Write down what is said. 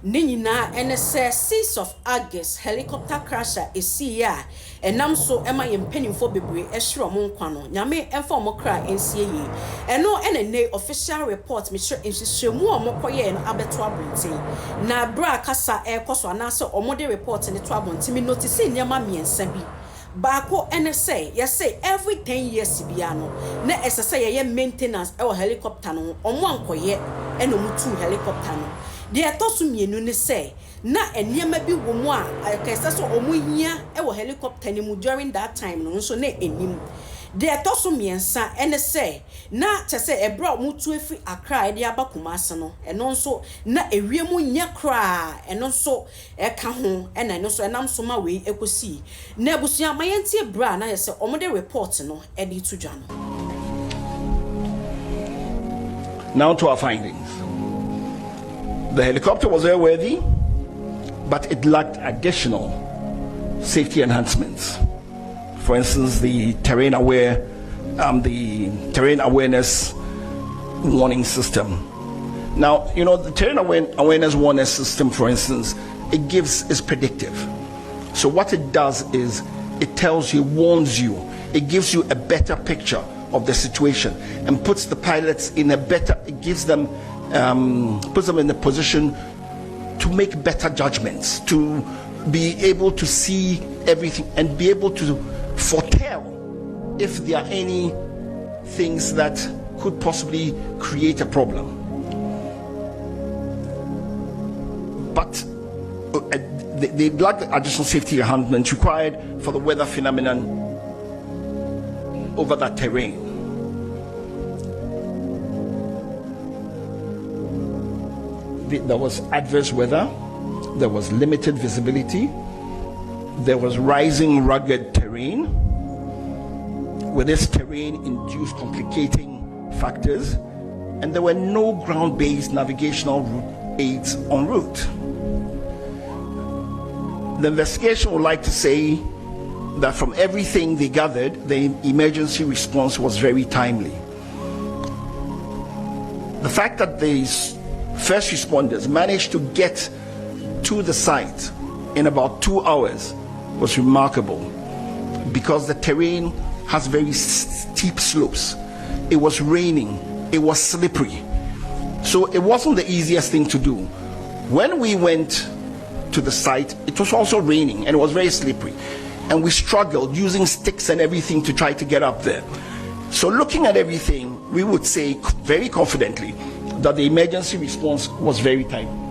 Nina and a 6th of August helicopter crasher is see ya and I'm so am I penny for Bibri Esra Monquano, Yame and for Mokra and CA and no NNA official report me sure in Shimu Mokoye and Abetua Brinting. Na bra casa air coso anasa or mode report in the Twabon Timmy noticing Yamami and Sembi. Bako NSA, yes say every 10 years Sibiano, ne SSA ye maintenance or helicopter no on one koye and no 2 helicopter no. De atoso mienu ne say na enema bi wo mu a akesa so omuhia e wo helicopter ni mu during that time no so na enim de atoso miensa ene say na chese ebra mu tu efi Accra de aba Kumasi no eno so na ewie mu nya kra eno so e ka ho ena eno so enam so ma we ekosi na abusua mayentie bra na yese omode report no e di to dwa no. Now to our findings. The helicopter was airworthy, but it lacked additional safety enhancements. For instance, the terrain awareness warning system. Now, you know, the terrain awareness warning system, for instance, is predictive. So what it does is it tells you, warns you, it gives you a better picture of the situation and puts the pilots in a better, it gives them puts them in a position to make better judgments, to be able to see everything and be able to foretell if there are any things that could possibly create a problem. But they lack the additional safety enhancements required for the weather phenomenon over that terrain. There was adverse weather, there was limited visibility, there was rising rugged terrain. With this terrain induced complicating factors, and there were no ground-based navigational aids en route. The investigation would like to say that from everything they gathered, the emergency response was very timely. The fact that these first responders managed to get to the site in about 2 hours was remarkable because the terrain has very steep slopes. It was raining, it was slippery. So it wasn't the easiest thing to do. When we went to the site, it was also raining and it was very slippery. And we struggled using sticks and everything to try to get up there. So looking at everything, we would say very confidently that the emergency response was very timely.